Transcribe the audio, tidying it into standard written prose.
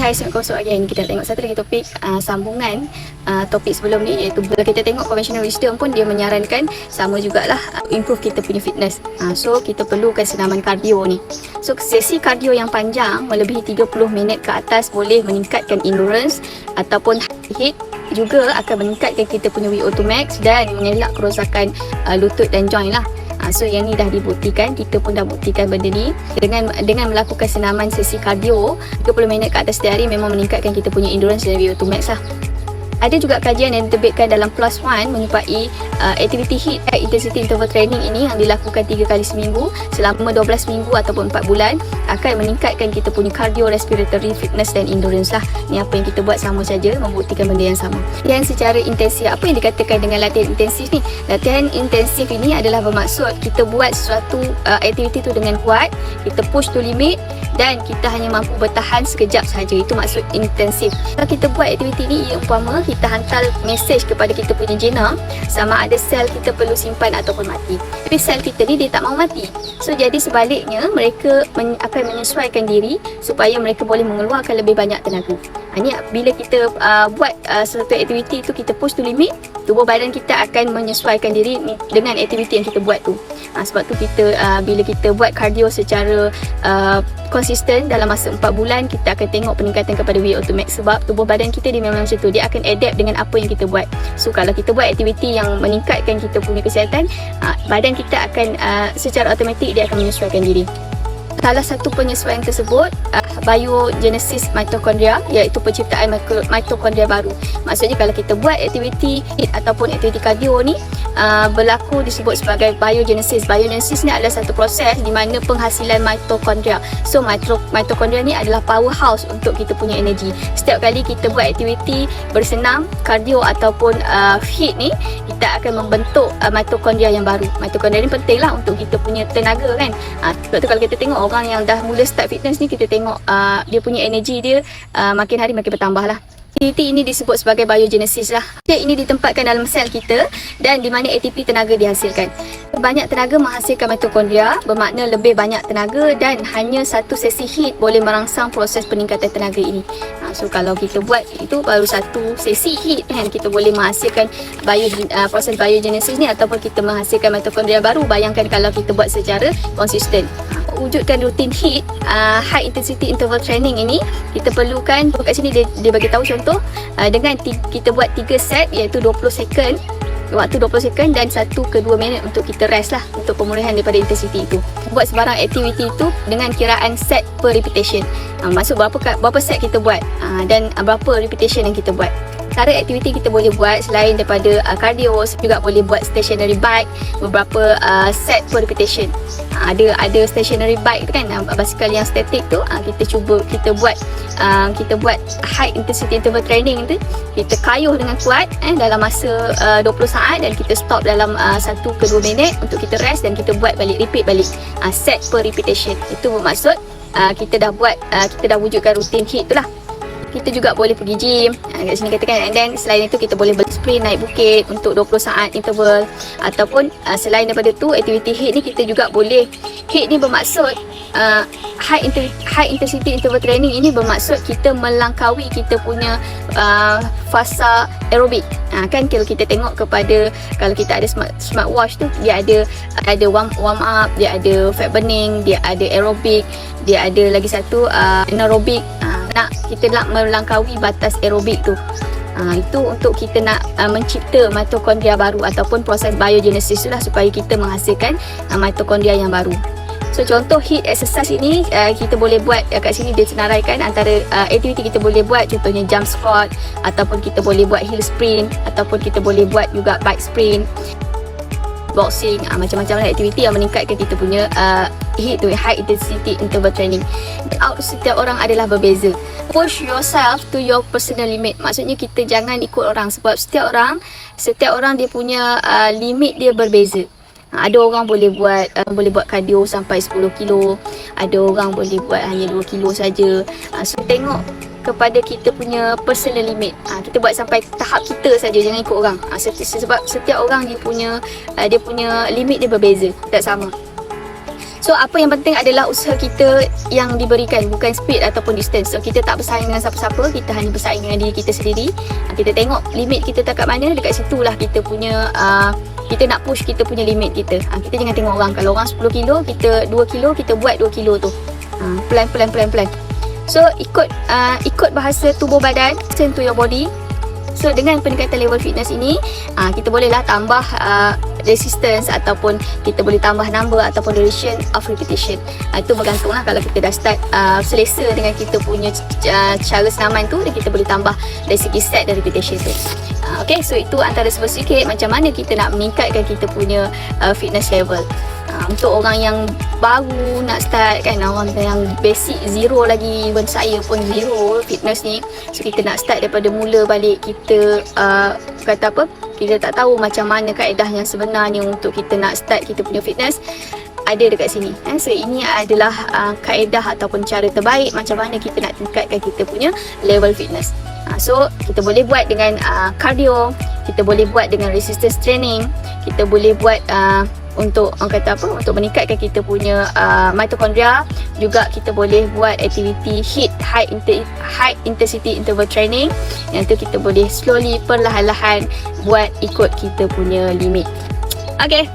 Hai, Assalamualaikum. Hari ini kita tengok satu lagi topik sambungan topik sebelum ni, iaitu bila kita tengok conventional wisdom pun dia menyarankan sama jugalah improve kita punya fitness. So kita perlukan senaman kardio ni. So sesi kardio yang panjang melebihi 30 minit ke atas boleh meningkatkan endurance ataupun HIIT, juga akan meningkatkan kita punya VO2 max dan mengelak kerosakan lutut dan joint lah. So yang ni dah dibuktikan, kita pun dah buktikan benda ni dengan melakukan senaman sesi kardio 30 minit ke atas setiap hari memang meningkatkan kita punya endurance dan VO2 max lah. Ada juga kajian yang diterbitkan dalam PLOS ONE menyerupai aktiviti HIIT high intensity interval training ini yang dilakukan 3 kali seminggu selama 12 minggu ataupun 4 bulan akan meningkatkan kita punya cardiorespiratory fitness dan endurance lah. Ni apa yang kita buat sama saja, membuktikan benda yang sama. Dan secara intensif, apa yang dikatakan dengan latihan intensif ni? Latihan intensif ini adalah bermaksud kita buat sesuatu aktiviti tu dengan kuat, kita push to limit dan kita hanya mampu bertahan sekejap sahaja. Itu maksud intensif. Kalau kita buat aktiviti ni, ia umpama kita hantar mesej kepada kita punya genom sama ada sel kita perlu simpan ataupun mati. Tapi sel kita ni dia tak mau mati. So jadi sebaliknya mereka akan menyesuaikan diri supaya mereka boleh mengeluarkan lebih banyak tenaga. Ni bila kita buat sesuatu aktiviti tu, kita push to limit, tubuh badan kita akan menyesuaikan diri dengan aktiviti yang kita buat tu. Sebab tu kita bila kita buat kardio secara konsisten dalam masa 4 bulan, kita akan tengok peningkatan kepada VO2 max sebab tubuh badan kita dia memang macam tu, dia akan adapt dengan apa yang kita buat. So kalau kita buat aktiviti yang meningkatkan kita punya kesihatan, badan kita akan secara automatik dia akan menyesuaikan diri. Salah satu penyesuaian tersebut biogenesis mitokondria, iaitu penciptaan mitokondria baru. Maksudnya kalau kita buat aktiviti HIIT ataupun aktiviti kardio ni berlaku disebut sebagai biogenesis. Biogenesis ni adalah satu proses di mana penghasilan mitokondria. So mitokondria ni adalah powerhouse untuk kita punya energi. Setiap kali kita buat aktiviti bersenam, kardio ataupun HIIT ni, kita akan membentuk mitokondria yang baru. Mitokondria ni penting lah untuk kita punya tenaga kan. Sebab tu kalau kita tengok orang yang dah mula start fitness ni, kita tengok dia punya energi dia makin hari makin bertambah lah. Aktiviti ini disebut sebagai biogenesis lah. Ini ditempatkan dalam sel kita dan di mana ATP tenaga dihasilkan. Banyak tenaga menghasilkan mitokondria, bermakna lebih banyak tenaga dan hanya satu sesi HIIT boleh merangsang proses peningkatan tenaga ini. So kalau kita buat itu baru satu sesi HIIT kan, kita boleh menghasilkan proses biogenesis ni ataupun kita menghasilkan mitokondria baru. Bayangkan kalau kita buat secara konsisten. Wujudkan rutin HIIT high intensity interval training ini, kita perlukan kat sini dia bagi tahu contoh dengan kita buat 3 set iaitu 20 second, waktu 20 second dan 1 ke 2 minit untuk kita rest lah untuk pemulihan daripada intensity itu. Buat sebarang aktiviti itu dengan kiraan set per repetition. Maksud berapa set kita buat dan berapa repetition yang kita buat. Cara aktiviti kita boleh buat selain daripada cardio, juga boleh buat stationary bike beberapa set per repetition. Ada stationary bike tu kan, basikal yang statik tu, kita buat high intensity interval training tu, kita kayuh dengan kuat dalam masa 20 saat dan kita stop dalam 1 ke 2 minit untuk kita rest dan kita buat balik, repeat balik, set per repetition. Itu bermaksud kita dah wujudkan rutin HIIT tu lah. Kita juga boleh pergi gym, kat sini katakan, and then selain itu kita boleh sprint naik bukit untuk 20 saat interval, ataupun selain daripada tu aktiviti HIIT ni kita juga boleh, HIIT ni bermaksud high intensity interval training ini bermaksud kita melangkaui kita punya fasa aerobik. Kan kalau kita tengok kepada, kalau kita ada smartwatch tu, dia ada warm up, dia ada fat burning, dia ada aerobik, dia ada lagi satu anaerobik. Kita nak melangkaui batas aerobik tu. Itu untuk kita nak mencipta mitokondria baru ataupun proses biogenesis tu lah, supaya kita menghasilkan mitokondria yang baru. So contoh HIIT exercise ini kita boleh buat kat sini, dia senaraikan antara aktiviti kita boleh buat, contohnya jump squat, ataupun kita boleh buat hill sprint, ataupun kita boleh buat juga bike sprint, boxing, macam-macam lah aktiviti yang meningkatkan kita punya HIIT tu, high intensity interval training. Setiap orang adalah berbeza. Push yourself to your personal limit. Maksudnya kita jangan ikut orang, sebab setiap orang dia punya limit dia berbeza. Ada orang boleh buat kardio sampai 10 kilo, ada orang boleh buat hanya 2 kilo saja. So tengok kepada kita punya personal limit. Kita buat sampai tahap kita saja, jangan ikut orang. Sebab setiap orang dia punya limit dia berbeza, tak sama. So apa yang penting adalah usaha kita yang diberikan, bukan speed ataupun distance. So kita tak bersaing dengan siapa-siapa, kita hanya bersaing dengan diri kita sendiri. Kita tengok limit kita tak kat mana, dekat situlah kita punya kita nak push kita punya limit kita. Kita jangan tengok orang, kalau orang 10 kilo, kita 2 kilo, kita buat 2 kilo tu. Pelan-pelan. So ikut bahasa tubuh badan, listen to your body. So dengan peningkatan level fitness ini, kita bolehlah tambah resistance ataupun kita boleh tambah number ataupun duration of repetition. Itu bergantunglah, kalau kita dah start selesa dengan kita punya cara senaman tu, dan kita boleh tambah dari segi set dan repetition tu. Okay, so itu antara sedikit macam mana kita nak meningkatkan kita punya fitness level. Untuk orang yang baru nak start kan, orang yang basic zero lagi, even saya pun zero fitness ni, so kita nak start daripada mula balik, kita kata apa, kita tak tahu macam mana kaedah yang sebenarnya untuk kita nak start kita punya fitness, ada dekat sini. So ini adalah kaedah ataupun cara terbaik macam mana kita nak tingkatkan kita punya level fitness. So kita boleh buat dengan cardio, kita boleh buat dengan resistance training, kita boleh buat untuk orang kata apa, untuk meningkatkan kita punya mitochondria. Juga kita boleh buat aktiviti high intensity interval training, yang tu kita boleh slowly perlahan-lahan buat ikut kita punya limit. Okay,